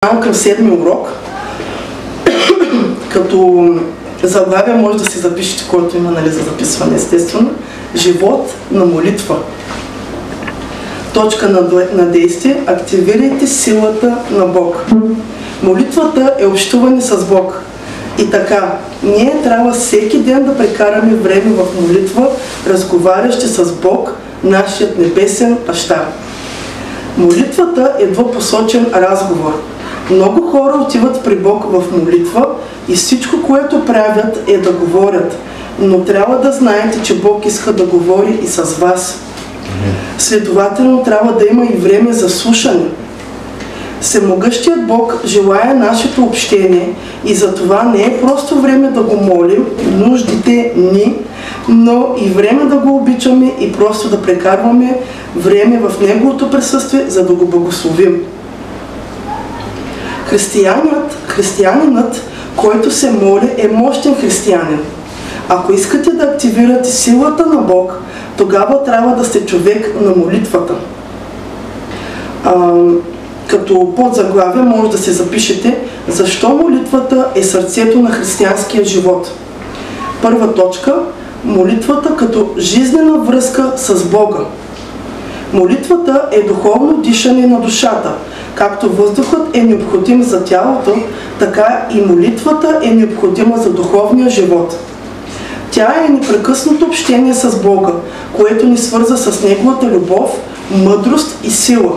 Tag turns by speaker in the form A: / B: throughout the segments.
A: Към седми урок, като заглавие може да си запишете, който има за записване, естествено. Живот на молитва. Точка на действие. Активирайте силата на Бог. Молитвата е общуване с Бог. И така, ние трябва всеки ден да прекараме време в молитва, разговарящи с Бог, нашият небесен баща. Молитвата е двупосочен разговор. Много хора отиват при Бог в молитва и всичко, което правят, е да говорят. Но трябва да знаете, че Бог иска да говори и с вас. Следователно трябва да има и време за слушане. Всемогъщият Бог желая нашето общение и за това не е просто време да го молим, нуждите ни, но и време да го обичаме и просто да прекарваме време в Неговото присъствие, за да го благословим. Християнинът, който се моли, е мощен християнин. Ако искате да активирате силата на Бог, тогава трябва да сте човек на молитвата. Като подзаглавие може да се запишете защо молитвата е сърцето на християнския живот. Първа точка – молитвата като жизнена връзка с Бога. Молитвата е духовно дишане на душата. Както въздухът е необходим за тялото, така и молитвата е необходима за духовния живот. Тя е непрекъснато общение с Бога, което ни свърза с Неговата любов, мъдрост и сила.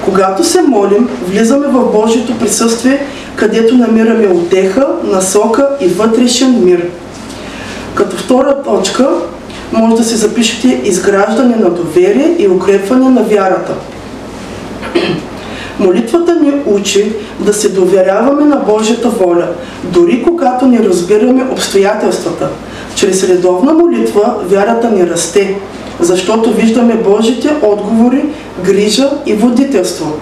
A: Когато се молим, влизаме в Божието присъствие, където намираме утеха, насока и вътрешен мир. Като втора точка може да се запишете изграждане на доверие и укрепване на вярата. Молитвата ни учи да се доверяваме на Божията воля, дори когато не разбираме обстоятелствата. Чрез редовна молитва вярата ни расте, защото виждаме Божите отговори, грижа и водителство.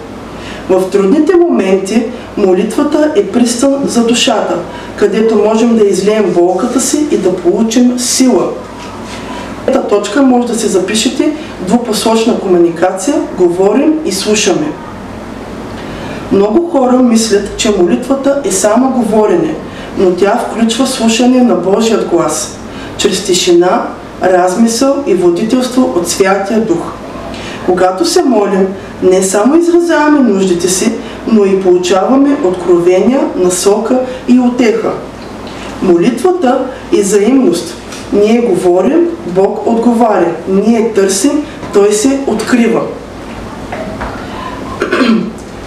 A: В трудните моменти молитвата е пристан за душата, където можем да излеем болката си и да получим сила. Ета точка може да се запишете двупосочна комуникация, говорим и слушаме. Много хора мислят, че молитвата е само говорене, но тя включва слушане на Божият глас, чрез тишина, размисъл и водителство от Святия Дух. Когато се молим, не само изразяваме нуждите си, но и получаваме откровения, насока и утеха. Молитвата е взаимност. Ние говорим, Бог отговаря. Ние търсим, Той се открива.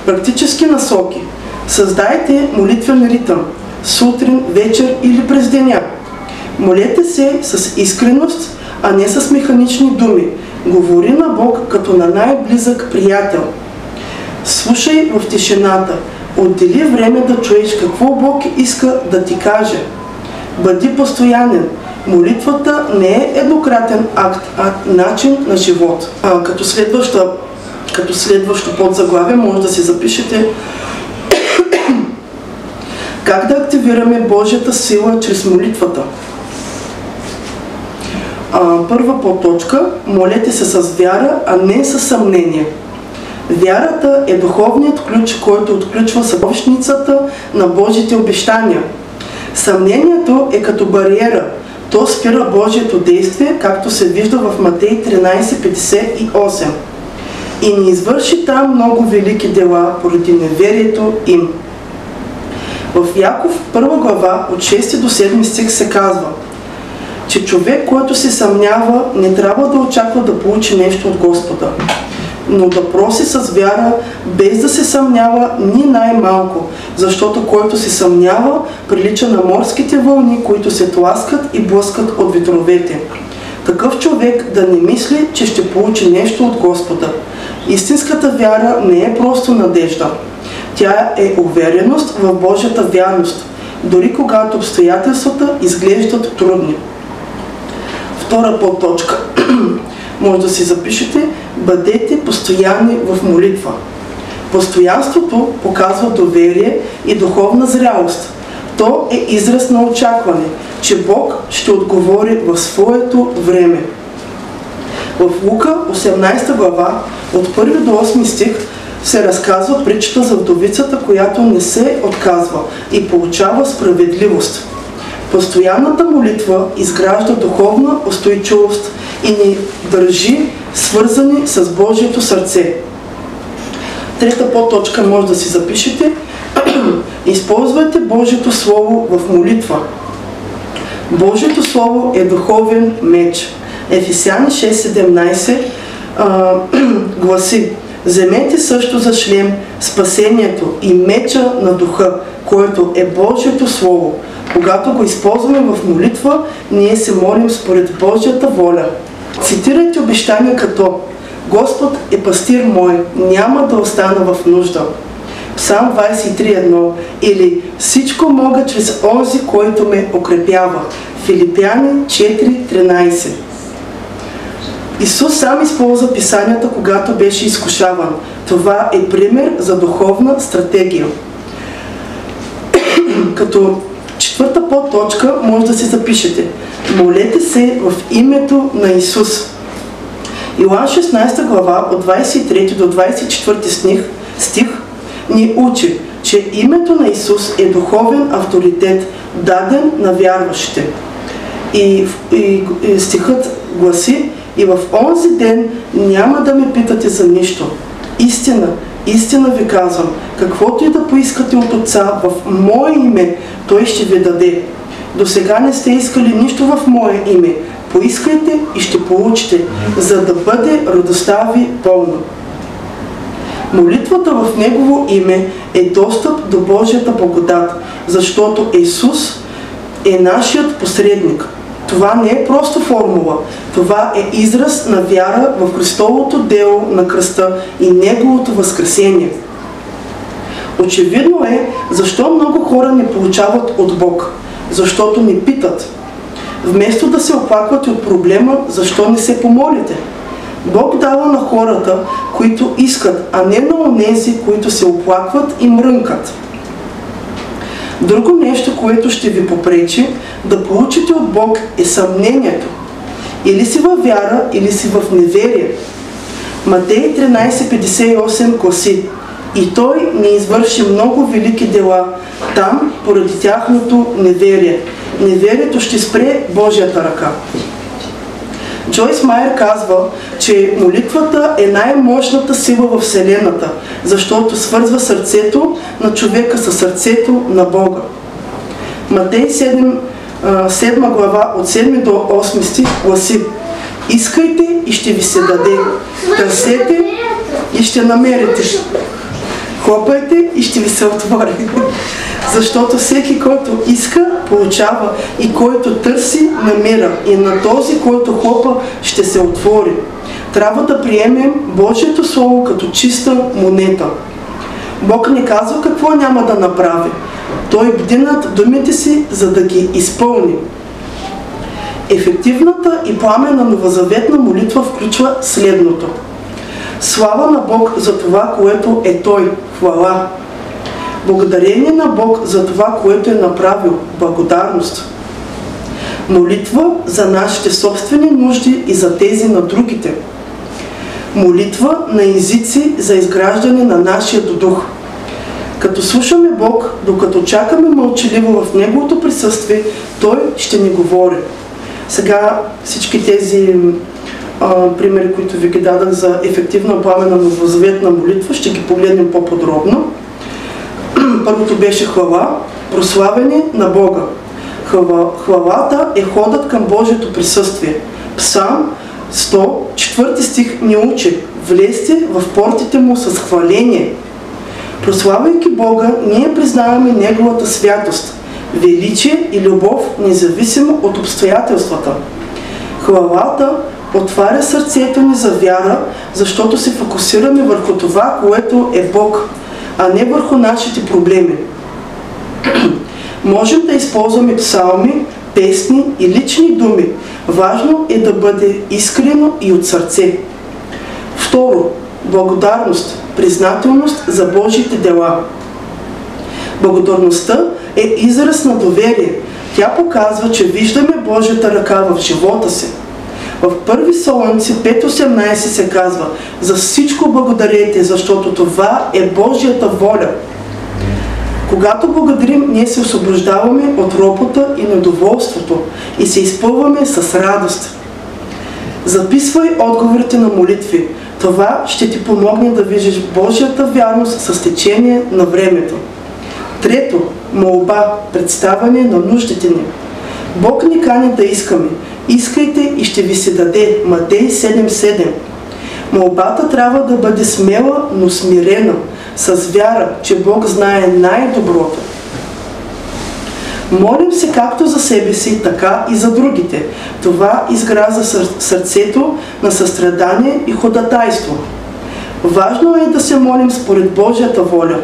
A: Практически насоки. Създайте молитвен ритъм. Сутрин, вечер или през деня. Молете се с искреност, а не с механични думи. Говори на Бог като на най-близък приятел. Слушай в тишината. Отдели време да чуеш какво Бог иска да ти каже. Бъди постоянен. Молитвата не е еднократен акт, а начин на живот. Като следващо подзаглавие може да си запишете как да активираме Божията сила чрез молитвата. Първа подточка – молете се с вяра, а не с съмнение. Вярата е духовният ключ, който отключва съкровищницата на Божите обещания. Съмнението е като бариера. То спира Божието действие, както се вижда в Матей 13:58. И не извърши там много велики дела поради неверието им. В Яков 1 глава от 6 до 7 стих се казва, че човек, който се съмнява, не трябва да очаква да получи нещо от Господа, но да проси с вяра, без да се съмнява ни най-малко, защото който се съмнява, прилича на морските вълни, които се тласкат и блъскат от ветровете. Такъв човек да не мисли, че ще получи нещо от Господа. Истинската вяра не е просто надежда. Тя е увереност в Божията вярност, дори когато обстоятелствата изглеждат трудни. Втора подточка. Може да си запишете, бъдете постоянни в молитва. Постоянството показва доверие и духовна зрялост. То е израз на очакване, че Бог ще отговори в своето време. В Лука 18 глава, от 1 до 8 стих, се разказва притчата за вдовицата, която не се отказва и получава справедливост. Постоянната молитва изгражда духовна устойчивост и ни държи свързани с Божието сърце. Трета подточка може да си запишете. Използвайте Божието Слово в молитва. Божието Слово е духовен меч. Ефесяни 6:17 гласи: вземете също за шлем спасението и меча на духа, който е Божието Слово. Когато го използваме в молитва, ние се молим според Божията воля. Цитирайте обещания като: Господ е пастир мой, няма да остана в нужда. Псалм 23:1 или всичко мога чрез онзи, който ме укрепява. Филипяни 4:13. Исус сам използва писанията, когато беше изкушаван. Това е пример за духовна стратегия. Като четвърта подточка може да си запишете: молете се в името на Исус. Йоан 16 глава от 23 до 24 стих ни учи, че името на Исус е духовен авторитет, даден на вярващите. И стихът гласи: и в онзи ден няма да ме питате за нищо. Истина ви казвам, каквото и да поискате от Отца в Мое име, Той ще ви даде. До сега не сте искали нищо в Мое име. Поискайте и ще получите, за да бъде радостта ви пълна. Молитвата в Негово име е достъп до Божията благодат, защото Исус е нашият посредник. Това не е просто формула, това е израз на вяра в Христовото дело на кръста и Неговото възкресение. Очевидно е, защо много хора не получават от Бог, защото не питат. Вместо да се оплакват от проблема, защо не се помолите? Бог дава на хората, които искат, а не на онези, които се оплакват и мрънкат. Друго нещо, което ще ви попречи да получите от Бог, е съмнението. Или си във вяра, или си в неверие. Матей 13:58 гласи: и Той не извърши много велики дела там, поради тяхното неверие. Неверието ще спре Божията ръка. Джойс Майер казва, че молитвата е най-мощната сила в Вселената, защото свързва сърцето на човека със сърцето на Бога. Матей 7 глава от 7 до 8 стих гласи: искайте и ще ви се даде, търсете и ще намерите, хлопайте и ще ви се отвори. Защото всеки, който иска, получава, и който търси, намира, и на този, който хлопа, ще се отвори. Трябва да приемем Божието Слово като чиста монета. Бог не казва какво няма да направи. Той бди над думите си, за да ги изпълни. Ефективната и пламенна новозаветна молитва включва следното: слава на Бог за това, което е Той, хвала. Благодарение на Бог за това, което е направил, благодарност. Молитва за нашите собствени нужди и за тези на другите. Молитва на езици за изграждане на нашия дух. Като слушаме Бог, докато чакаме мълчаливо в Неговото присъствие, Той ще ни говори. Сега всички тези примери, които ви ги дадах за ефективна пламенна новозаветна молитва, ще ги погледнем по-подробно. Първото беше хвала, прославяне на Бога. Хвалата е ходът към Божието присъствие. Псалм 100, 4 стих ни учи: влезте в портите му с хваление. Прославяйки Бога, ние признаваме Неговата святост, величие и любов, независимо от обстоятелствата. Хвалата отваря сърцето ни за вяра, защото се фокусираме върху това, което е Бог, а не върху нашите проблеми. Можем да използваме псалми, песни и лични думи. Важно е да бъде искрено и от сърце. Второ, благодарност, признателност за Божите дела. Благодарността е израз на доверие. Тя показва, че виждаме Божията ръка в живота си. В 1 Солунци 5:18 се казва: за всичко благодарете, защото това е Божията воля. Когато благодарим, ние се освобождаваме от ропота и недоволството и се изпълваме с радост. Записвай отговорите на молитви. Това ще ти помогне да виждаш Божията вярност с течение на времето. Трето, молба, представяне на нуждите ни. Бог ни кани да искаме. Искайте и ще ви се даде. Матей 7:7. Молбата трябва да бъде смела, но смирена, с вяра, че Бог знае най-доброто. Молим се както за себе си, така и за другите. Това изгражда сърцето на състрадание и ходатайство. Важно е да се молим според Божията воля,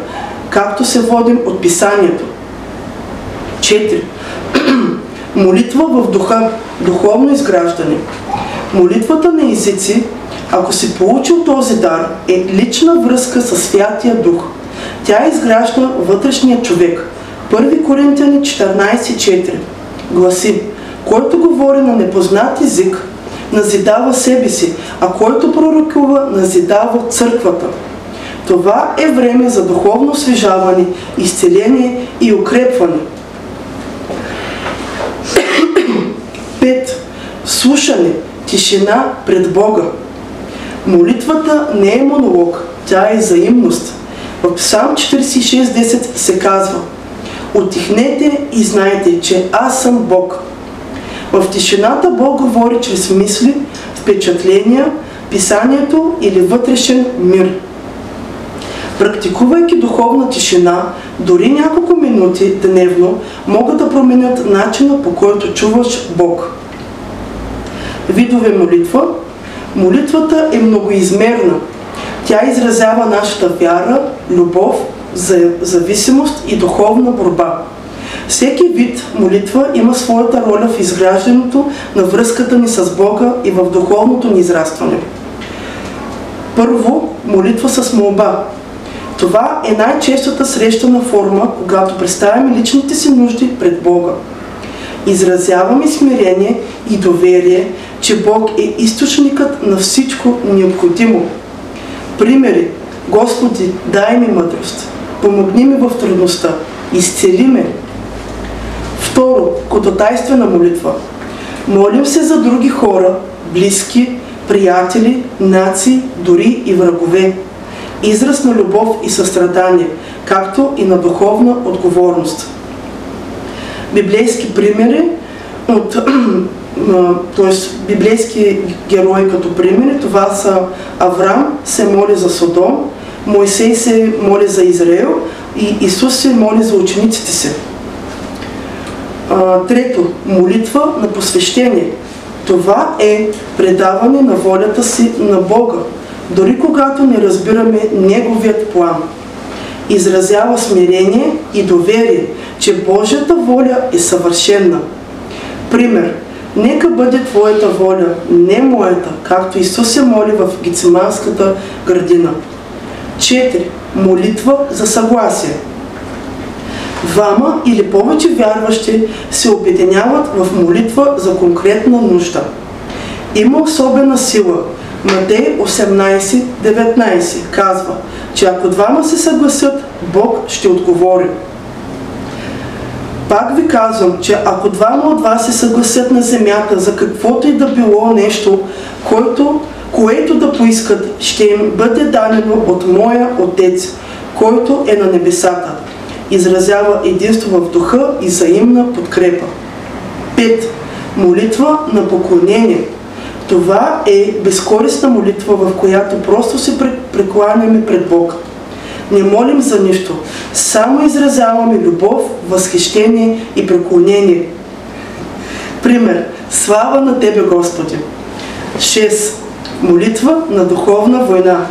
A: както се водим от Писанието. 4. Молитва в духа, духовно изграждане. Молитвата на езици, ако си получил този дар, е лична връзка със Святия Дух. Тя изгражда вътрешния човек. 1 Коринтияни 14:4 гласи: който говори на непознат език, назидава себе си, а който пророкува, назидава църквата. Това е време за духовно освежаване, изцеление и укрепване. 5. Слушане, тишина пред Бога. Молитвата не е монолог, тя е взаимност. В Псалм 46:10 се казва: утихнете и знайте, че аз съм Бог. В тишината Бог говори чрез мисли, впечатления, писанието или вътрешен мир. Практикувайки духовна тишина, дори няколко минути дневно могат да променят начина, по който чуваш Бог. Видове молитва. Молитвата е многоизмерна. Тя изразява нашата вяра, любов, зависимост и духовна борба. Всеки вид молитва има своята роля в изграждането на връзката ни с Бога и в духовното ни израстване. Първо, молитва с молба. Това е най-честата срещана форма, когато представяме личните си нужди пред Бога. Изразяваме смирение и доверие, че Бог е източникът на всичко необходимо. Примери: Господи, дай ми мъдрост, помогни ми в трудността, изцели ме. Второ, ходатайствена молитва. Молим се за други хора, близки, приятели, нации, дори и врагове. Израз на любов и състрадание, както и на духовна отговорност. Библейски примери, т.е. библейски герои като примери, това са Авраам се моли за Содом, Мойсей се моли за Израел и Исус се моли за учениците си. Трето, молитва на посвещение. Това е предаване на волята си на Бога, дори когато не разбираме Неговият план. Изразява смирение и доверие, че Божията воля е съвършена. Пример: нека бъде Твоята воля, не моята, както Исус се моли в Гециманската градина. 4. Молитва за съгласие. Двама или повече вярващи се обединяват в молитва за конкретна нужда. Има особена сила. Матей 18:19 казва, че ако двама се съгласят, Бог ще отговори. Пак ви казвам, че ако двама от вас се съгласят на земята за каквото и да било нещо, което да поискат, ще им бъде дадено от моя Отец, който е на небесата. Изразява единство в духа и взаимна подкрепа. 5. Молитва на поклонение. Това е безкористна молитва, в която просто се прекланяме пред Бог. Не молим за нищо, само изразяваме любов, възхищение и преклонение. Пример: слава на Тебе, Господи! 6. Молитва на духовна война.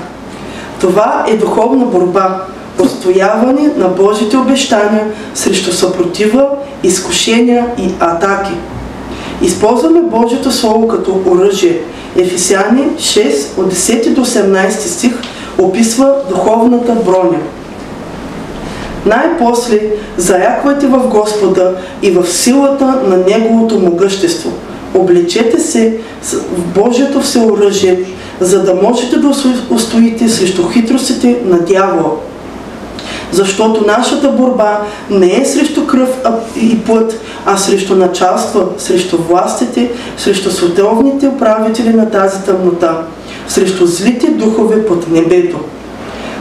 A: Това е духовна борба, отстояване на Божите обещания срещу съпротива, изкушения и атаки. Използваме Божието Слово като оръжие. Ефесяни 6 от 10 до 18 стих описва духовната броня. Най-после заяквайте в Господа и в силата на Неговото могъщество. Облечете се в Божието всеоръжие, за да можете да устоите срещу хитростите на дявола. Защото нашата борба не е срещу кръв и плът, а срещу началства, срещу властите, срещу световните управители на тази тъмнота, срещу злите духове под небето.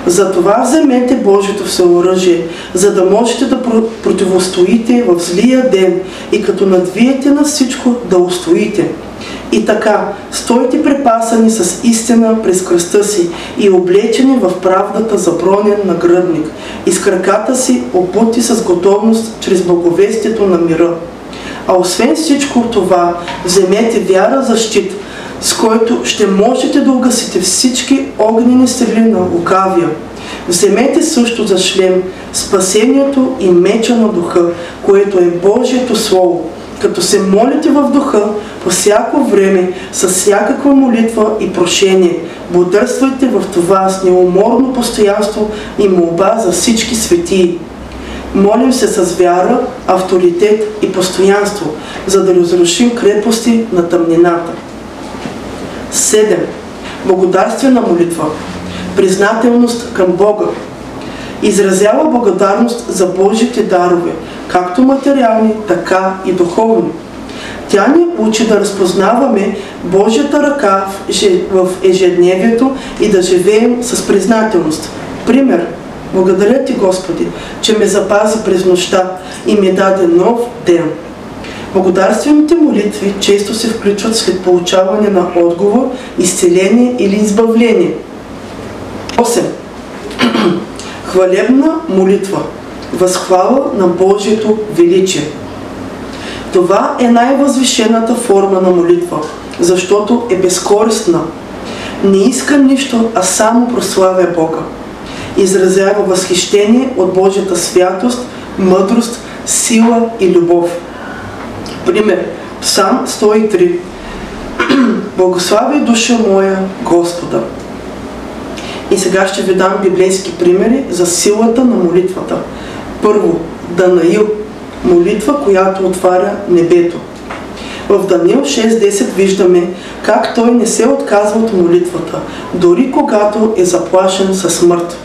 A: Затова вземете Божието всеоръжие, за да можете да противостоите в злия ден и като надвиете на всичко да устоите. И така, стойте препасани с истина през кръста си и облечени в правдата за бронен нагръдник, и с краката си обути с готовност чрез благовестието на мира. А освен всичко това, вземете вяра за щит, с който ще можете да угасите всички огнени стрели на лукавия. Вземете също за шлем спасението и меча на духа, което е Божието Слово, като се молите в духа по всяко време, с всякаква молитва и прошение. Бодрствайте в това с неуморно постоянство и молба за всички светии. Молим се с вяра, авторитет и постоянство, за да разрушим крепости на тъмнината. 7. Благодарствена молитва. Признателност към Бога. Изразява благодарност за Божите дарове, както материални, така и духовни. Тя ни учи да разпознаваме Божията ръка в ежедневието и да живеем с признателност. Пример: благодаря ти, Господи, че ме запази през нощта и ми даде нов ден. Благодарствените молитви често се включват след получаване на отговор, изцеление или избавление. 8. Хвалебна молитва. Възхвала на Божието величие. Това е най-възвишената форма на молитва, защото е безкористна. Не иска нищо, а само прославя Бога. Изразява възхищение от Божията святост, мъдрост, сила и любов. Пример: Псалм 103. Благослави душа моя Господа. И сега ще ви дам библейски примери за силата на молитвата. Първо, Данаил. Молитва, която отваря небето. В Даниил 6.10 виждаме как той не се отказва от молитвата, дори когато е заплашен със смърт.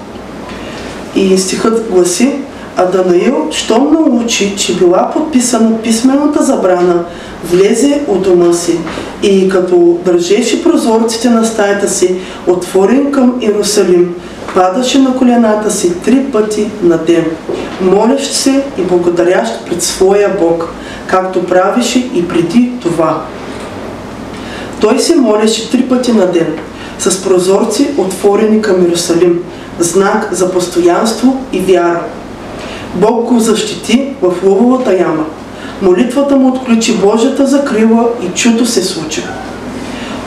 A: И стихът гласи: а Данаил, щом научи, че била подписана писмената забрана, влезе от дома си и като държеше прозорците на стаята си, отворен към Иерусалим, падаше на колената си 3 пъти на ден, молещ се и благодарящ пред своя Бог, както правеше и преди това. Той се молеше 3 пъти на ден, с прозорци отворени към Иерусалим, знак за постоянство и вяра. Бог го защити в лъвовата яма. Молитвата му отключи Божията закрила и чудо се случи.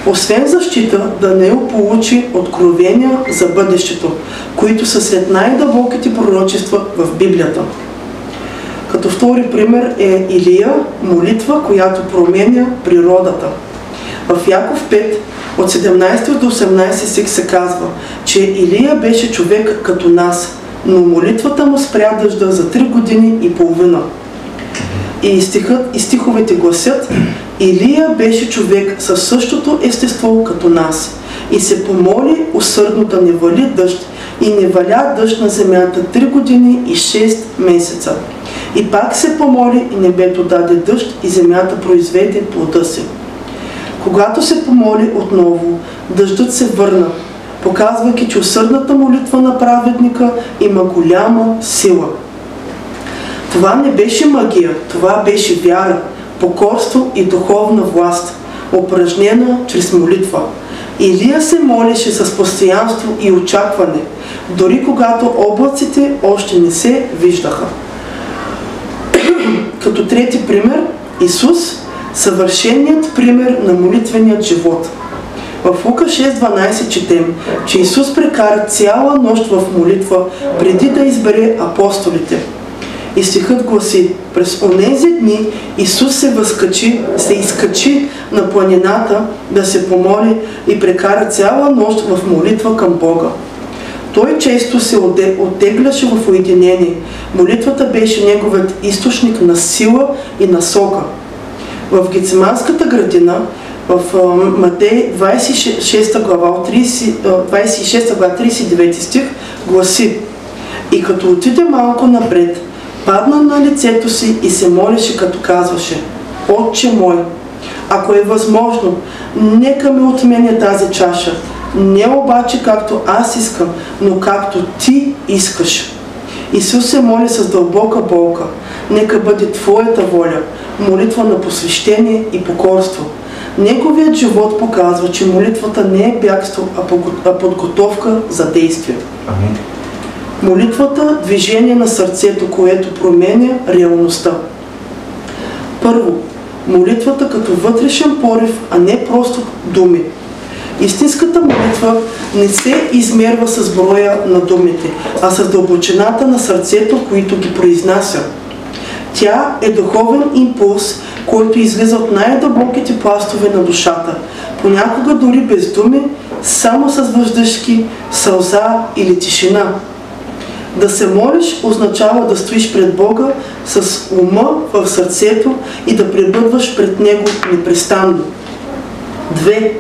A: Освен защита, Даниил получи откровения за бъдещето, които са сред най-дълбоките пророчества в Библията. Като втори пример е Илия, молитва, която променя природата. В Яков 5, от 17 до 18 стих се казва, че Илия беше човек като нас, но молитвата му спря дъжда за 3 години и половина. И стиховете гласят: Илия беше човек със същото естество като нас и се помоли усърдно да не вали дъжд, и не валя дъжд на земята 3 години и 6 месеца. И пак се помоли и небето даде дъжд и земята произведе плода си. Когато се помоли отново, дъждът се върна, показвайки, че усърдната молитва на праведника има голяма сила. Това не беше магия, това беше вяра, покорство и духовна власт, упражнена чрез молитва. Илия се молеше с постоянство и очакване, дори когато облаците още не се виждаха. Като трети пример, Исус, съвършеният пример на молитвеният живот. В Лука 6.12 четем, че Исус прекара цяла нощ в молитва преди да избере апостолите. И стихът гласи: през онези дни Исус се изкачи на планината да се помоли и прекара цяла нощ в молитва към Бога. Той често се оттегляше в уединение. Молитвата беше неговият източник на сила и насока. В Гециманската градина, в Матей 26 глава 39 стих гласи: и като отиде малко напред, падна на лицето си и се молеше, като казваше: Отче мой, ако е възможно, нека ме отменя тази чаша, не обаче както аз искам, но както ти искаш. Исус се моли с дълбока болка: нека бъде Твоята воля, молитва на посвещение и покорство. Неговият живот показва, че молитвата не е бягство, а подготовка за действие.
B: Амин.
A: Молитвата – движение на сърцето, което променя реалността. Първо, молитвата като вътрешен порив, а не просто думи. Истинската молитва не се измерва с броя на думите, а с дълбочината на сърцето, които ги произнася. Тя е духовен импулс, който излиза от най-дълбоките пластове на душата, понякога дори без думи, само с въздишки, сълза или тишина. Да се молиш означава да стоиш пред Бога с ума в сърцето и да пребъдваш пред Него непрестанно. 2.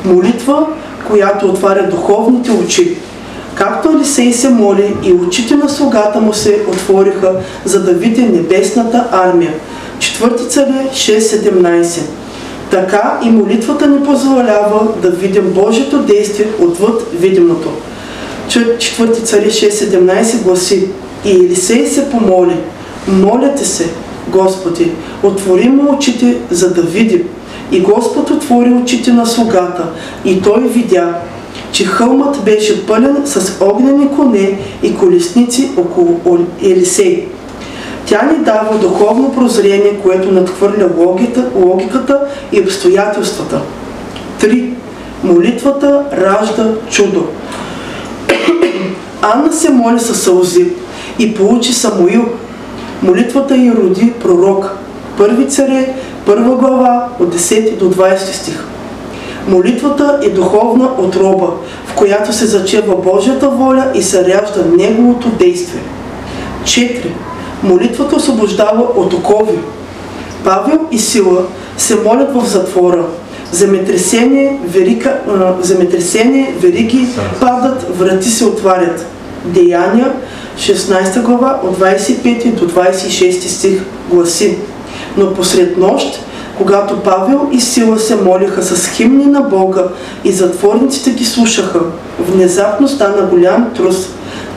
A: Молитва, която отваря духовните очи. Както Елисей се моли, и очите на слугата му се отвориха, за да види небесната армия. 4 Царе 6:17. Така и молитвата ни позволява да видим Божието действие отвъд видимото. 4 Царе 6:17 гласи: и Елисей се помоли: моля те се, Господи, отвори му очите, за да види. И Господ отвори очите на слугата, и той видя, че хълмът беше пълен с огнени коне и колесници около Елисей. Тя ни дава духовно прозрение, което надхвърля логиката и обстоятелствата. 3. Молитвата ражда чудо. Анна се моли със сълзи и получи Самуил. Молитвата й роди пророк. 1 Царе, 1 глава, от 10 до 20 стих. Молитвата е духовна отроба, в която се зачева Божията воля и се ражда Неговото действие. 4. Молитвата освобождава от окови. Павел и Сила се молят в затвора. Земетресение, вериги падат, врати се отварят. Деяния, 16 глава, от 25 до 26 стих гласи: но посред нощ, когато Павел и Сила се молиха с химни на Бога и затворниците ги слушаха, внезапно стана голям трус,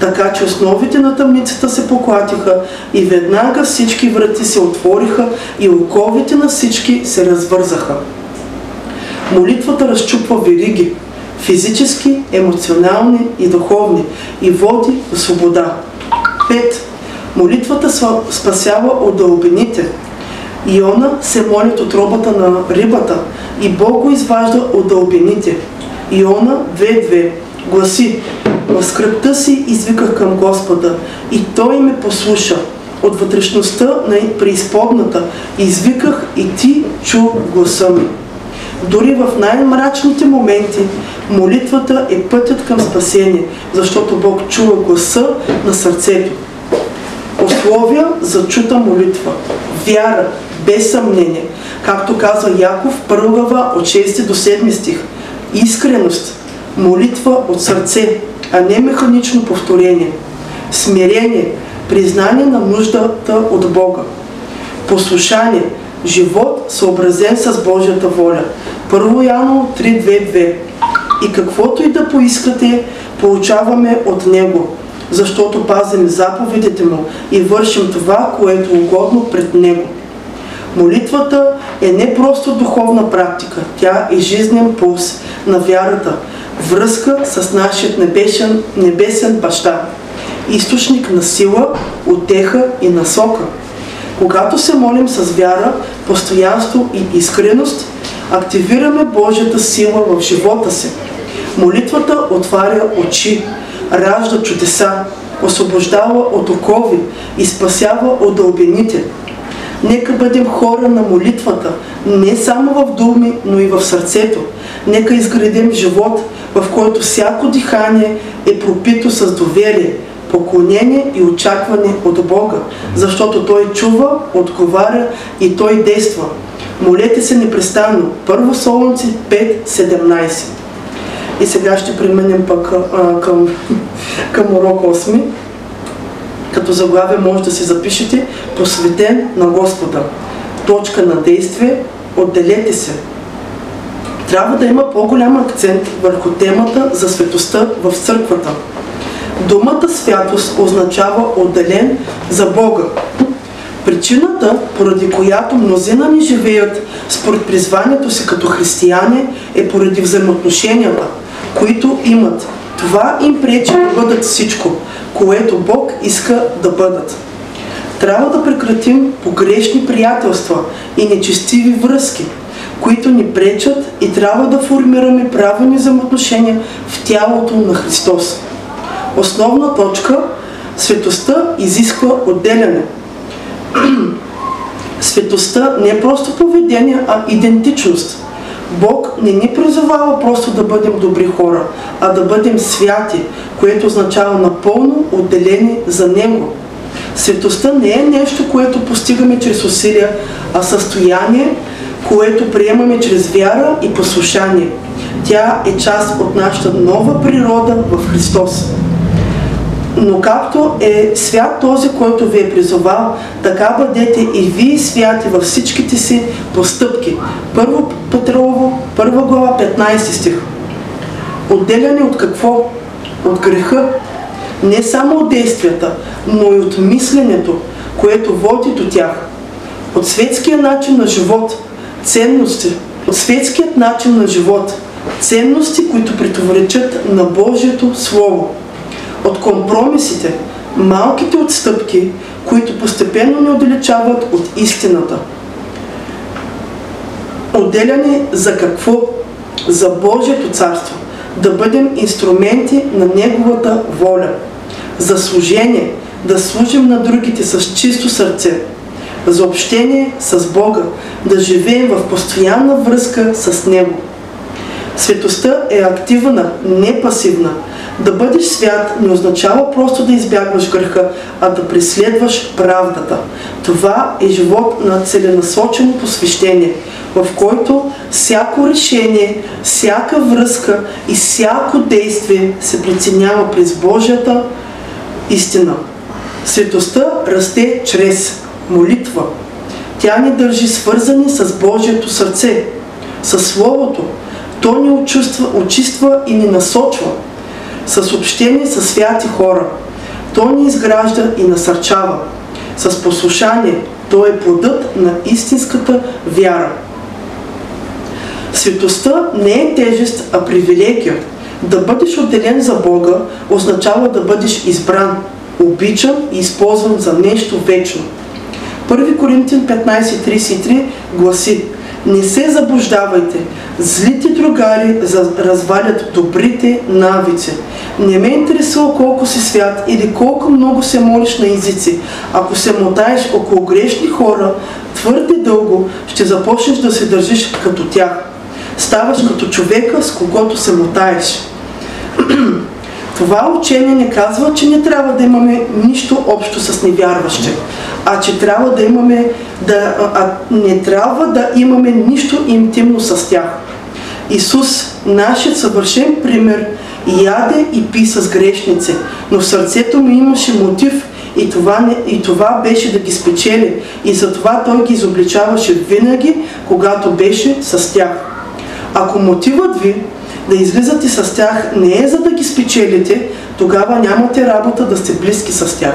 A: така че основите на тъмницата се поклатиха и веднага всички врати се отвориха и оковите на всички се развързаха. Молитвата разчупва вериги, физически, емоционални и духовни, и води до свобода. 5. Молитвата спасява от дълбините. Иона се моли от утробата на рибата и Бог го изважда от дълбините. Иона 2:2 гласи: в скръбта си извиках към Господа и Той ме послуша. От вътрешността на преизподната извиках и Ти чу гласа ми. Дори в най-мрачните моменти молитвата е пътят към спасение, защото Бог чува гласа на сърцето. Условия за чута молитва. Вяра, без съмнение, както казва Яков, 1 глава от 6 до 7 стих. Искреност, молитва от сърце, а не механично повторение. Смирение, признание на нуждата от Бога. Послушание, живот съобразен с Божията воля. 1 Йоанна 3:2. И каквото и да поискате, получаваме от Него, защото пазим заповедите Му и вършим това, което е угодно пред Него. Молитвата е не просто духовна практика, тя е жизнен пулс на вярата, връзка с нашия небесен баща, източник на сила, утеха и насока. Когато се молим с вяра, постоянство и искреност, активираме Божията сила в живота си. Молитвата отваря очи, ражда чудеса, освобождава от окови и спасява от дълбините. Нека бъдем хора на молитвата, не само в думи, но и в сърцето. Нека изградим живот, в който всяко дихание е пропито с доверие, поклонение и очакване от Бога, защото Той чува, отговаря и Той действа. Молете се непрестанно. 1 Солунци 5:17. И сега ще преминем пък към урок 8. Като заглавие може да си запишете: посветен на Господа. Точка на действие: отделете се. Трябва да има по-голям акцент върху темата за светостта в църквата. Думата святост означава отделен за Бога. Причината, поради която мнозина не живеят според призванието си като християни, е поради взаимоотношенията, които имат. Това им пречи да бъдат всичко, което Бог иска да бъдат. Трябва да прекратим погрешни приятелства и нечестиви връзки, които ни пречат, и трябва да формираме правилни взаимоотношения в тялото на Христос. Основна точка: светостта изисква отделяне. Светостта не е просто поведение, а идентичност. Бог не ни призовава просто да бъдем добри хора, а да бъдем святи, което означава напълно отделени за Него. Светостта не е нещо, което постигаме чрез усилия, а състояние, което приемаме чрез вяра и послушание. Тя е част от нашата нова природа в Христос. Но както е свят този, който ви е призовал, така бъдете и вие святи във всичките си постъпки. 1 Петрово, 1 глава, 15 стих. Отделяне от какво? От греха. Не само от действията, но и от мисленето, което води до тях. От светския начин на живот, ценности. От светският начин на живот, ценности, които противоречат на Божието Слово. От компромисите, малките отстъпки, които постепенно ни отдалечават от истината. Отделяне за какво? За Божието царство. Да бъдем инструменти на Неговата воля. За служение, да служим на другите с чисто сърце. За общение с Бога, да живеем в постоянна връзка с Него. Светостта е активна, не пасивна. Да бъдеш свят не означава просто да избягваш греха, а да преследваш правдата. Това е живот на целенасочено посвещение, в който всяко решение, всяка връзка и всяко действие се преценява през Божията истина. Светостта расте чрез молитва. Тя ни държи свързани с Божието сърце, с Словото. То ни очиства и ни насочва. С общение с святи хора. То ни изгражда и насърчава. С послушание. То е плодът на истинската вяра. Светостта не е тежест, а привилегия. Да бъдеш отделен за Бога означава да бъдеш избран, обичан и използван за нещо вечно. 1 Коринтияни 15:33 гласи: не се заблуждавайте, злите другари развалят добрите навици. Не ме интересува колко си свят или колко много се молиш на езици. Ако се мотаеш около грешни хора твърде дълго, ще започнеш да се държиш като тях. Ставаш като човека, с когото се мотаеш. Това учение не казва, че не трябва да имаме нищо общо с невярващи, а че трябва не трябва да имаме нищо интимно с тях. Исус, нашият съвършен пример, яде и пи с грешници, но в сърцето му имаше мотив и това беше да ги спечели, и затова той ги изобличаваше винаги, когато беше с тях. Ако мотивът ви да излизате с тях не е за да ги спечелите, тогава нямате работа да сте близки с тях.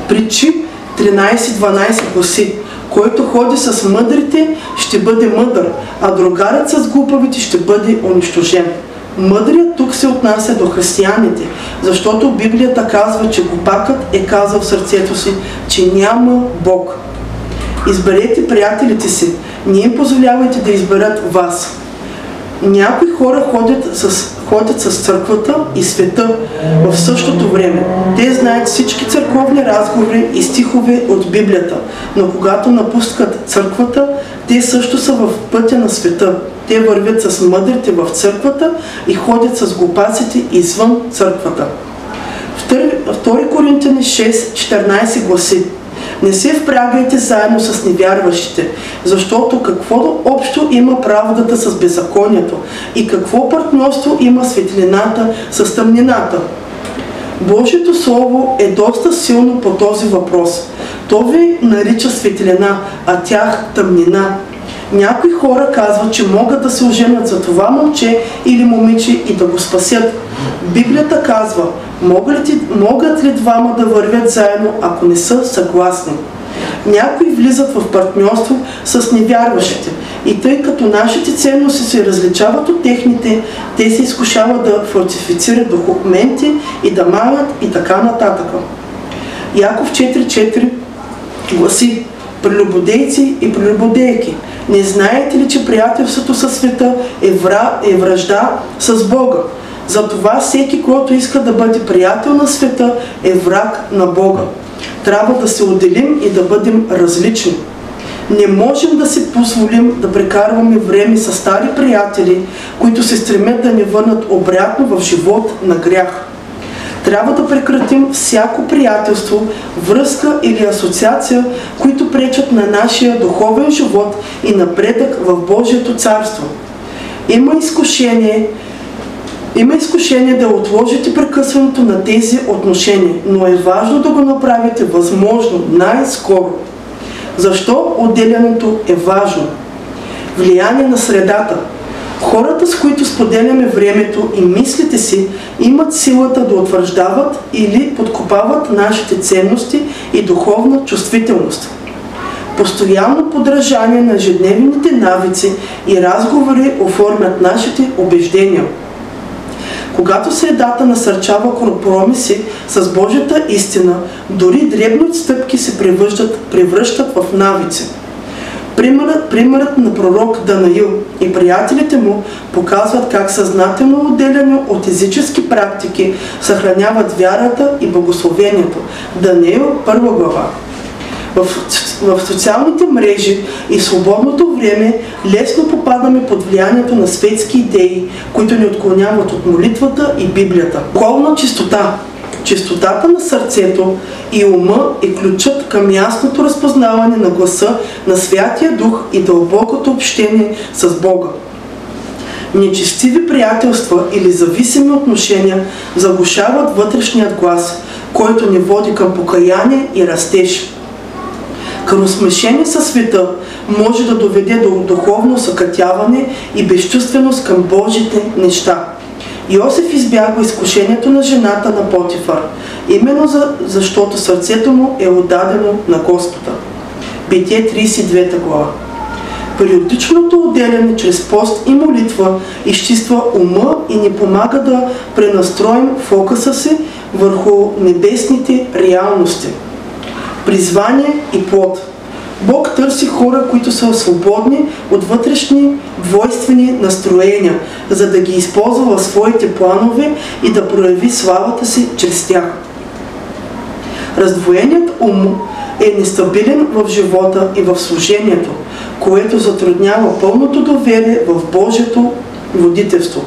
A: Притчи 13:12 гласи: който ходи с мъдрите, ще бъде мъдър, а другарът с глупавите ще бъде унищожен. Мъдрият тук се отнася до християните, защото Библията казва, че глупакът е казал в сърцето си, че няма Бог. Изберете приятелите си, не им позволявайте да изберат вас. Някои хора ходят с църквата и света в същото време. Те знаят всички църковни разговори и стихове от Библията, но когато напускат църквата, те също са в пътя на света. Те вървят с мъдрите в църквата и ходят с глупаците извън църквата. 2 Коринтяни 6:14 гласи: не се впрягайте заедно с невярващите, защото какво общо има правдата с беззаконието и какво партньорство има светлината с тъмнината. Божието Слово е доста силно по този въпрос. То ви нарича светлина, а тях тъмнина. Някои хора казват, че могат да се оженят за това момче или момиче и да го спасят. Библията казва: могат ли двама да вървят заедно, ако не са съгласни? Някои влизат в партньорство с невярващите и тъй като нашите ценности се различават от техните, те се изкушават да фалшифицират документи и да маят и така нататък. Яков 4:4 гласи: прелюбодейци и прелюбодейки, не знаете ли, че приятелството със света е вражда с Бога? Затова всеки, който иска да бъде приятел на света, е враг на Бога. Трябва да се отделим и да бъдем различни. Не можем да си позволим да прекарваме време с стари приятели, които се стремят да ни върнат обратно в живот на грях. Трябва да прекратим всяко приятелство, връзка или асоциация, които пречат на нашия духовен живот и напредък в Божието царство. Има изкушение да отложите прекъсването на тези отношения, но е важно да го направите възможно най-скоро. Защо отделянето е важно? Влияние на средата. Хората, с които споделяме времето и мислите си, имат силата да утвърждават или подкопават нашите ценности и духовна чувствителност. Постоянно подражание на ежедневните навици и разговори оформят нашите убеждения. Когато средата насърчава компромиси с Божията истина, дори дребни отстъпки се превръщат в навици. Примерът на пророк Данаил и приятелите му показват как съзнателно отделяне от езически практики съхраняват вярата и благословението. Данаил 1 глава. В социалните мрежи и свободното време лесно попадаме под влиянието на светски идеи, които ни отклоняват от молитвата и Библията. Духовна чистота. Чистотата на сърцето и ума е ключът към ясното разпознаване на гласа на Святия Дух и дълбокото общение с Бога. Нечестиви приятелства или зависими отношения заглушават вътрешният глас, който ни води към покаяние и растеж. Кръвосмешение със света може да доведе до духовно съкътяване и безчувственост към Божите неща. Йосиф избягва изкушението на жената на Потифар, именно защото сърцето му е отдадено на Господа. Битие 32 глава. Периодичното отделяне чрез пост и молитва изчиства ума и ни помага да пренастроим фокуса си върху небесните реалности. Призвание и плод. Бог търси хора, които са свободни от вътрешни двойствени настроения, за да ги използва в своите планове и да прояви славата си чрез тях. Раздвоеният ум е нестабилен в живота и в служението, което затруднява пълното доверие в Божието водителство.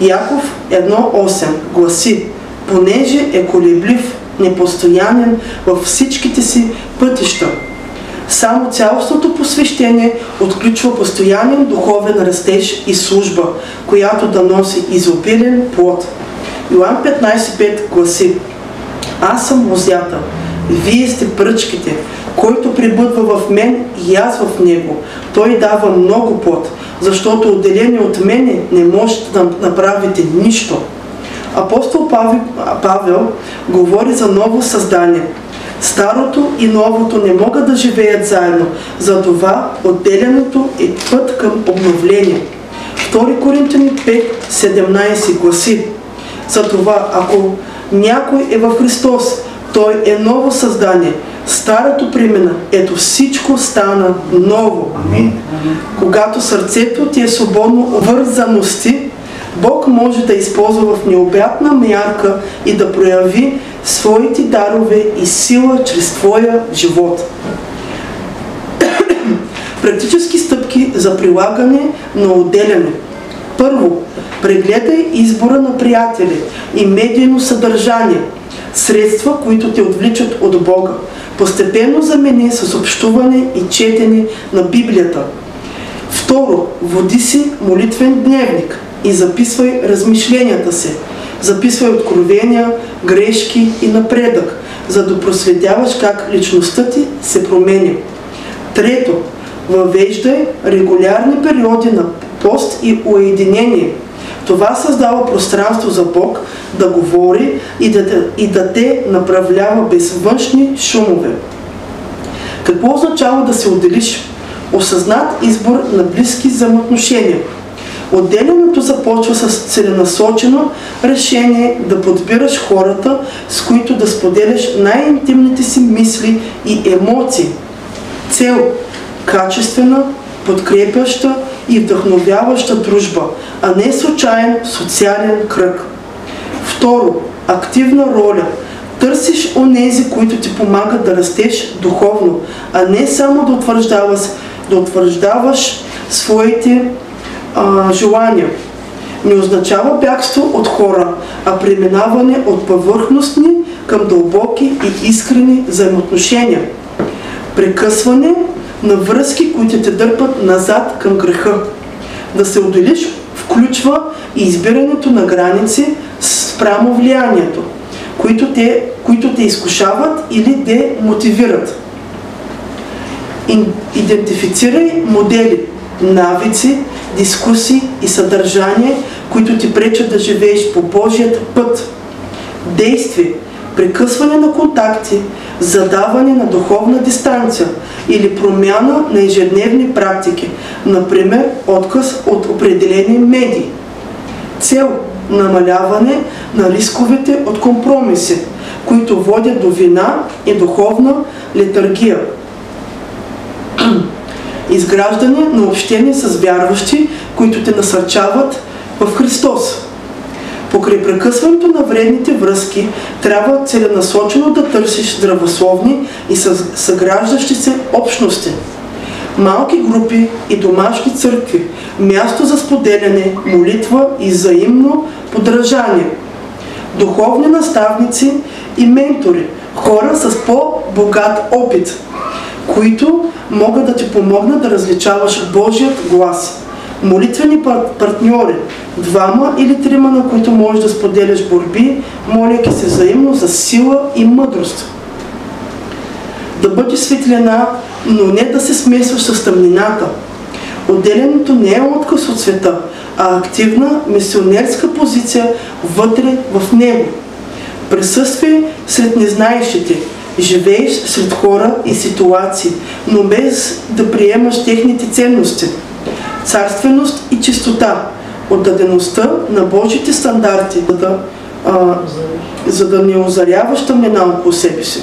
A: Яков 1:8 гласи: понеже е колеблив, непостоянен във всичките си пътища. Само цялостното посвещение отключва постоянен духовен растеж и служба, която да носи изобилен плод. Йоан 15:5 гласи: аз съм лозята, вие сте пръчките, който пребъдва в мен и аз в него. Той дава много плод, защото отделение от мене не можете да направите нищо. Апостол Павел говори за ново създание. Старото и новото не могат да живеят заедно, затова отделянето е път към обновление. 2 Коринтяни 5:17 гласи: затова ако някой е в Христос, той е ново създание. Старото премина, ето всичко стана ново.
B: Амин.
A: Когато сърцето ти е свободно от вързаности, Бог може да използва в необятна мярка и да прояви своите дарове и сила чрез твоя живот. Практически стъпки за прилагане на отделяне. Първо, прегледай избора на приятели и медийно съдържание. средства, които те отвличат от Бога. Постепенно замени с общуване и четене на Библията. Второ, води си молитвен дневник и записвай размишленията си. Записвай откровения, грешки и напредък, за да проследяваш как личността ти се променя. Трето, въвеждай регулярни периоди на пост и уединение. Това създава пространство за Бог да говори и да те направлява без външни шумове. Какво означава да се отделиш? Осъзнат избор на близки взаимоотношения. Отделянето започва с целенасочено решение да подбираш хората, с които да споделяш най-интимните си мисли и емоции. Цел – качествена, подкрепяща и вдъхновяваща дружба, а не случайен социален кръг. Второ, активна роля. Търсиш онези, които ти помагат да растеш духовно, а не само да утвърждаваш своите желания. Не означава бягство от хора, а преминаване от повърхностни към дълбоки и искрени взаимоотношения. Прекъсване на връзки, които те дърпат назад към греха. Да се отделиш включва и избирането на граници спрямо влиянието, които те изкушават или демотивират. Идентифицирай модели, навици, дискусии и съдържание, които ти пречат да живееш по Божият път. Действие, прекъсване на контакти, задаване на духовна дистанция или промяна на ежедневни практики, например отказ от определени медии. Цел – намаляване на рисковете от компромиси, които водят до вина и духовна летаргия. Изграждане на общение с вярващи, които те насърчават в Христос. Покрай прекъсването на вредните връзки, трябва целенасочено да търсиш здравословни и съграждащи се общности. Малки групи и домашни църкви, място за споделяне, молитва и взаимно подражание. Духовни наставници и ментори, хора с по-богат опит, които могат да ти помогнат да различаваш Божият глас. Молитвени партньори, 2 или 3, на които можеш да споделяш борби, моляки се взаимно за сила и мъдрост. Да бъдеш светлина, но не да се смесваш с тъмнината. Отделянето не е отказ от света, а активна мисионерска позиция вътре в него. Присъствие сред незнаещите. Живееш сред хора и ситуации, но без да приемаш техните ценности. Царственост и чистота, отдадеността на Божите стандарти, за да не озаряваш тъмнина около себе си.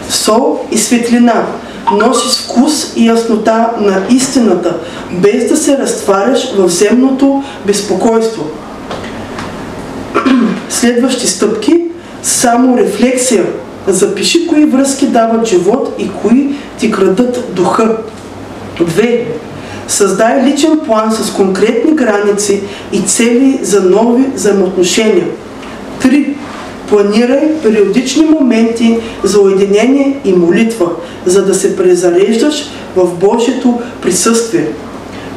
A: Сол и светлина, носиш вкус и яснота на истината, без да се разтваряш в земното безпокойство. Следващи стъпки – само рефлексия. Запиши кои връзки дават живот и кои ти крадат духа. 2. Създай личен план с конкретни граници и цели за нови взаимоотношения. 3. Планирай периодични моменти за уединение и молитва, за да се презареждаш в Божието присъствие.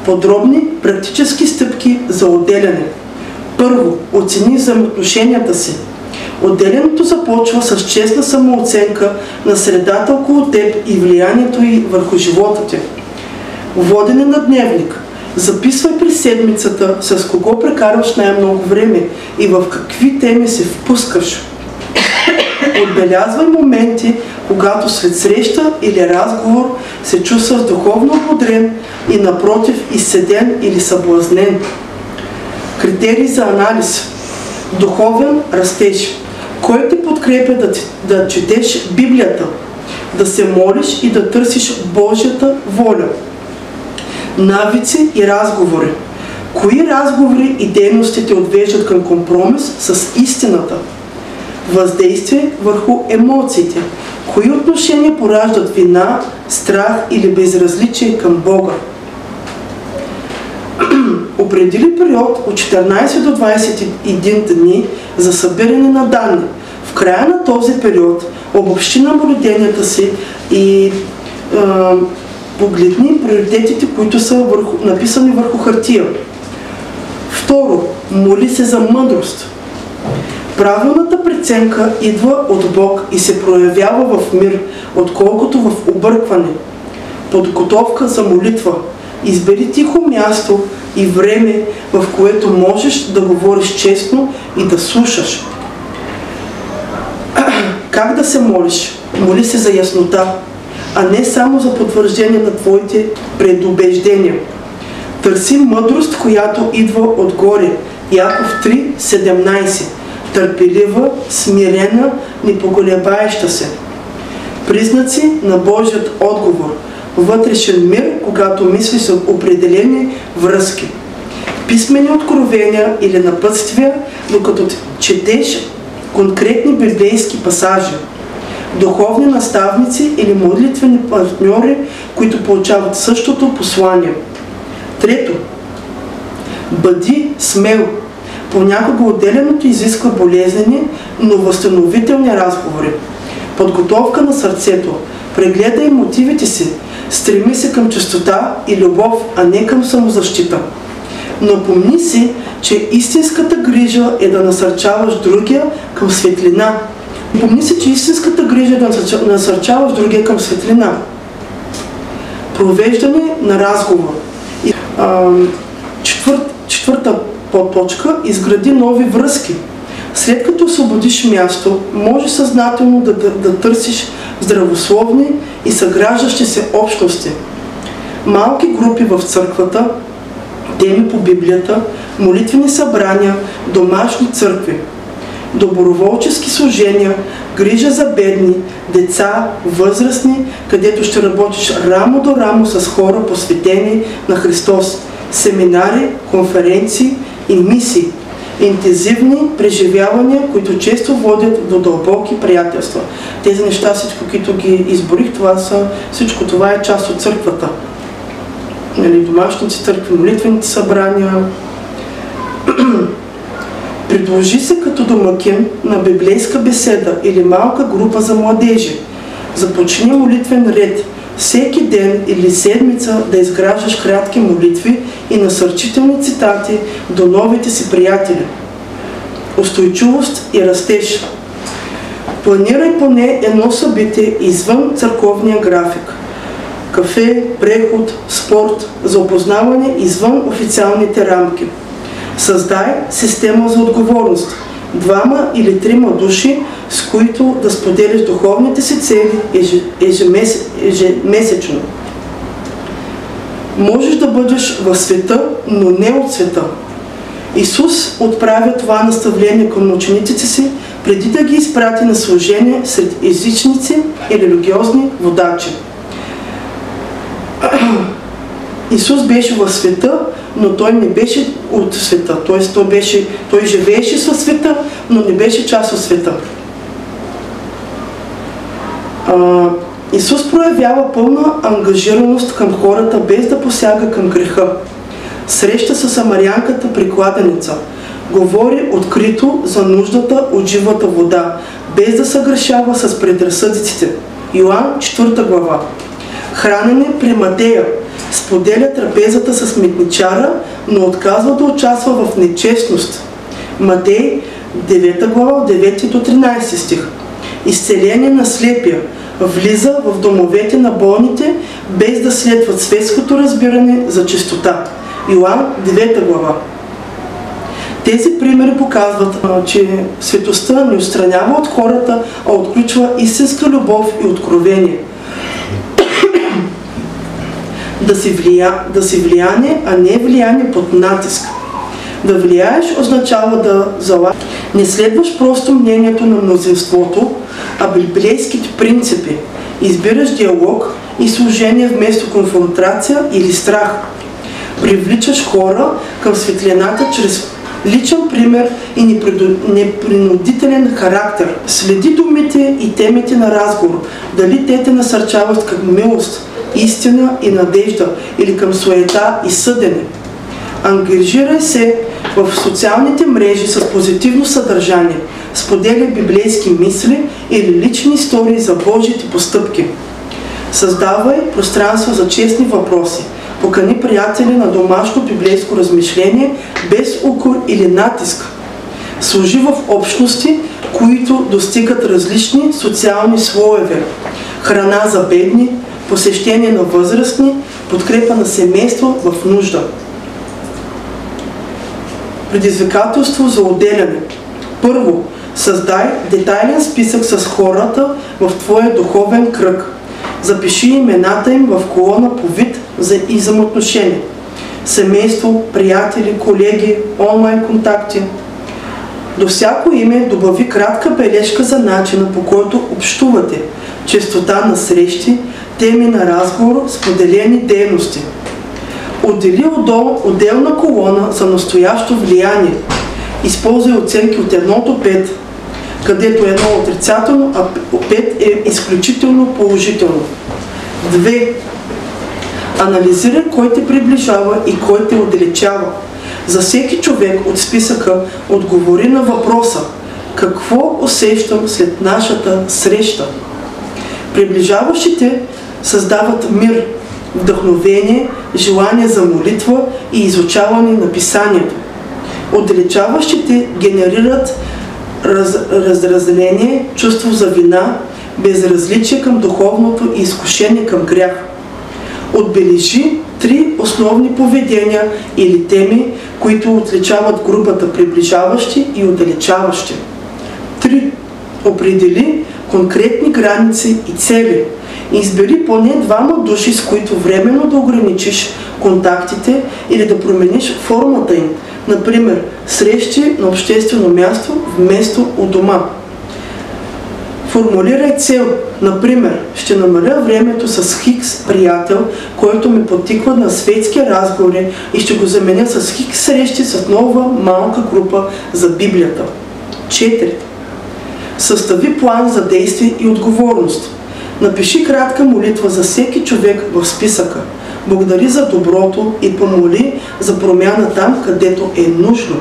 A: Подробни практически стъпки за отделяне. Първо, оцени взаимоотношенията си. Отделянето започва с честна самооценка на средата около теб и влиянието й върху живота ти. Водене на дневник. Записвай през седмицата с кого прекарваш най-много време и в какви теми се впускаш. Отбелязвай моменти, когато след среща или разговор се чувстваш духовно ободрен и напротив изседен или съблазнен. Критерии за анализ. Духовен растеж. Кой те подкрепя да четеш Библията, да се молиш и да търсиш Божията воля? Навици и разговори. Кои разговори и дейности те отвеждат към компромис с истината? Въздействие върху емоциите. Кои отношения пораждат вина, страх или безразличие към Бога? Определи период от 14 до 21 дни за събиране на данни. В края на този период, обобщи наблюденията си и погледни приоритетите, които са написани върху хартия. Второ, моли се за мъдрост. Правилната преценка идва от Бог и се проявява в мир, отколкото в объркване. Подготовка за молитва. Избери тихо място и време, в което можеш да говориш честно и да слушаш. Как да се молиш? Моли се за яснота, а не само за потвърждение на твоите предубеждения. Търси мъдрост, която идва отгоре. Яков 3:17. Търпелива, смирена, непоколебаеща се. Признаци на Божият отговор. Вътрешен мир, когато мислиш за определени връзки. Писмени откровения или напътствия, докато четеш конкретни библейски пасажи. Духовни наставници или молитвени партньори, които получават същото послание. Трето, бъди смел. Понякога отделеното изисква болезнени, но възстановителни разговори. Подготовка на сърцето. Прегледай мотивите си. Стреми се към чистота и любов, а не към самозащита. Но помни си, че истинската грижа е да насърчаваш другия към светлина. Помни си, че истинската грижа е да насърчаваш другия към светлина. Провеждане на разговор. Четвърта подточка – изгради нови връзки. След като освободиш място, може съзнателно да търсиш здравословни и съграждащи се общности. Малки групи в църквата, теми по Библията, молитвени събрания, домашни църкви, доброволчески служения, грижа за бедни, деца, възрастни, където ще работиш рамо до рамо с хора посветени на Христос, семинари, конференции и мисии, интензивни преживявания, които често водят до дълбоки приятелства. Тези неща, всичко, които ги изборих, всичко това е част от църквата. Домашните църкви, молитвените събрания. Предложи се като домакин на библейска беседа или малка група за младежи. Започни молитвен ред. Всеки ден или седмица да изграждаш кратки молитви и насърчителни цитати до новите си приятели. Устойчивост и растеж. Планирай поне едно събитие извън църковния график. Кафе, преход, спорт, за опознаване извън официалните рамки. Създай система за отговорност. 2 или 3 души, с които да споделиш духовните си цели ежемесечно. Можеш да бъдеш в света, но не от света. Исус отправя това наставление към учениците си, преди да ги изпрати на служение сред езичници и религиозни водачи. Исус беше в света, но Той не беше от света. Т.е. Той живееше със света, но не беше част от света. Исус проявява пълна ангажираност към хората, без да посяга към греха. Среща с самарянката при кладенеца. Говори открито за нуждата от живата вода, без да съгрешава с предразсъдиците. Йоан 4 глава. Хранене при Матея. Споделя трапезата с митничара, но отказва да участва в нечестност. Матей 9 глава, 9 до 13 стих. Изцеление на слепия. Влиза в домовете на болните, без да следват светското разбиране за чистота. Йоан 9 глава. Тези примери показват, че светостта не отстранява от хората, а отключва истинска любов и откровение. Да си влияние, а не влияние под натиск. Да влияеш означава да залагаш. Не следваш просто мнението на мнозинството, а библейските принципи. Избираш диалог и служение вместо конфронтация или страх. Привличаш хора към светлината чрез личен пример и непринудителен характер. Следи думите и темите на разговор. Дали те те насърчават към милост, истина и надежда или към суета и съдене. Ангажирай се в социалните мрежи с позитивно съдържание. споделя библейски мисли или лични истории за Божиите постъпки. Създавай пространство за честни въпроси. Покани приятели на домашно библейско размишление без укор или натиск. Служи в общности, които достигат различни социални слоеве. Храна за бедни, посещение на възрастни, подкрепа на семейство в нужда. Предизвикателство за отделяне. Първо, създай детайлен списък с хората в твоя духовен кръг. Запиши имената им в колона по вид и взаимоотношения. Семейство, приятели, колеги, онлайн контакти. До всяко име добави кратка бележка за начина, по който общувате, честота на срещи, теми на разговор, споделени дейности. Отдели отделна колона за настоящо влияние. Използвай оценки от 1 до 5, където 1 е отрицателно, а 5 е изключително положително. 2. Анализирай кой те приближава и кой те отдалечава. За всеки човек от списъка отговори на въпроса: какво усещам след нашата среща? Приближаващите създават мир, вдъхновение, желание за молитва и изучаване на писанието. Отдалечаващите генерират разделение, чувство за вина, безразличие към духовното и изкушение към грях. Отбележи 3 основни поведения или теми, които отличават групата приближаващи и отдалечаващи. 3. Определи конкретни граници и цели. Избери поне 2 души, с които временно да ограничиш контактите или да промениш формата им. Например, срещи на обществено място вместо у дома. Формулирай цел. Например, ще намаля времето с Хикс приятел, който ме подтиква на светски разговори, и ще го заменя с Хикс срещи с нова малка група за Библията. 4. Състави план за действие и отговорност. Напиши кратка молитва за всеки човек в списъка. Благодари за доброто и помоли за промяна там, където е нужно.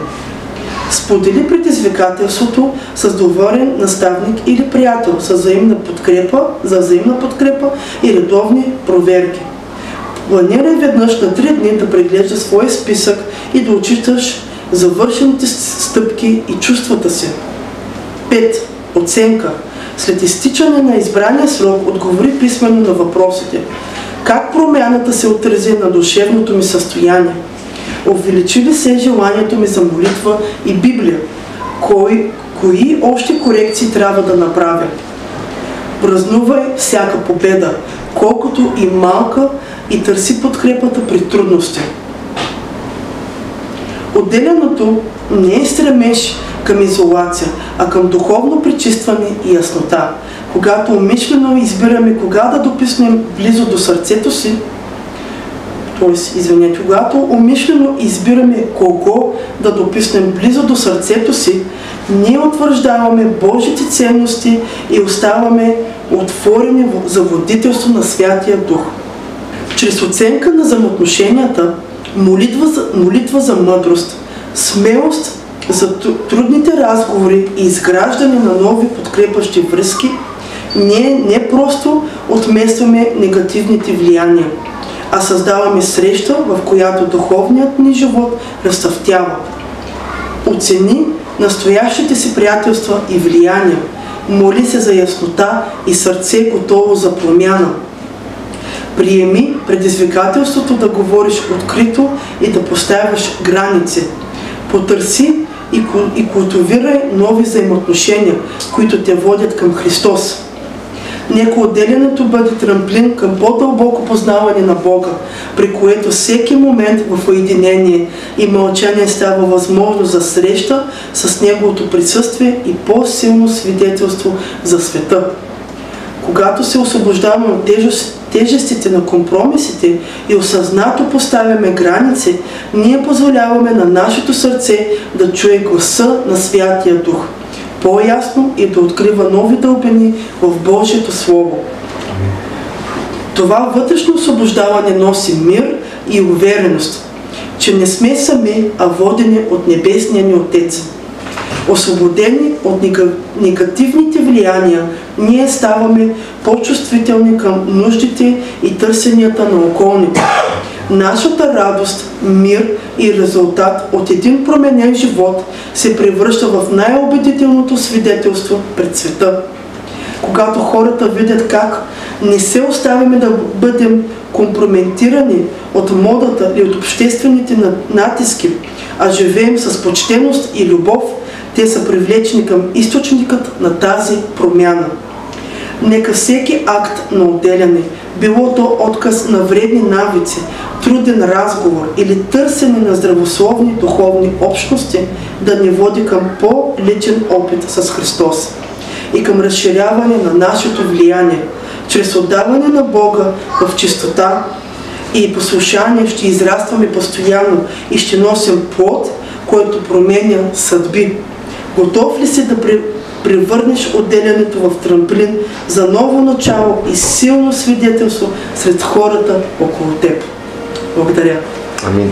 A: Сподели предизвикателството с доверен наставник или приятел за взаимна подкрепа и редовни проверки. Планирай веднъж на 3 дни да преглеждаш своя списък и да отчиташ завършените стъпки и чувствата си. 5. Оценка. След изтичане на избрания срок отговори писмено на въпросите: как промяната се отрази на душевното ми състояние? Увеличи ли се желанието ми за молитва и Библия? Кои още корекции трябва да направя? Празнувай всяка победа, колкото и малка, и търси подкрепата при трудности. Отделяното не е стремеж към изолация, а към духовно пречистване и яснота. Когато умишлено избираме кога да дописнем близо до сърцето си, когато умишлено избираме кого да дописнем близо до сърцето си, ние утвърждаваме Божите ценности и оставаме отворени за водителство на Святия Дух. Чрез оценка на взаимоотношенията, молитва за мъдрост, смелост за трудните разговори и изграждане на нови подкрепащи връзки, ние не просто отместваме негативните влияния, а създаваме среща, в която духовният ни живот разцъфтява. Оцени настоящите си приятелства и влияния. Моли се за яснота и сърце готово за промяна. Приеми предизвикателството да говориш открито и да поставяш граници. Потърси и култивирай нови взаимоотношения, които те водят към Христос. Нека отделянето бъде трамплин към по-дълбоко познаване на Бога, при което всеки момент в уединение и мълчание става възможност за среща с Неговото присъствие и по-силно свидетелство за света. Когато се освобождаваме от тежестите на компромисите и осъзнато поставяме граници, ние позволяваме на нашето сърце да чуе гласа на Святия Дух по-ясно и да открива нови дълбини в Божието Слово. Това вътрешно освобождаване носи мир и увереност, че не сме сами, а водени от Небесния ни Отец. Освободени от негативните влияния, ние ставаме по-чувствителни към нуждите и търсенията на околните. Нашата радост, мир и резултат от един променен живот се превръща в най-убедителното свидетелство пред света. Когато хората видят как не се оставяме да бъдем компрометирани от модата и от обществените натиски, а живеем с почтеност и любов, те са привлечени към източникът на тази промяна. Нека всеки акт на отделяне, било то отказ на вредни навици, труден разговор или търсене на здравословни духовни общности, да ни води към по-личен опит с Христос и към разширяване на нашето влияние. Чрез отдаване на Бога в чистота и послушание ще израстваме постоянно и ще носим плод, който променя съдби. Готов ли си да превърнеш отделянето в трамплин за ново начало и силно свидетелство сред хората около теб? Благодаря.
B: Амин.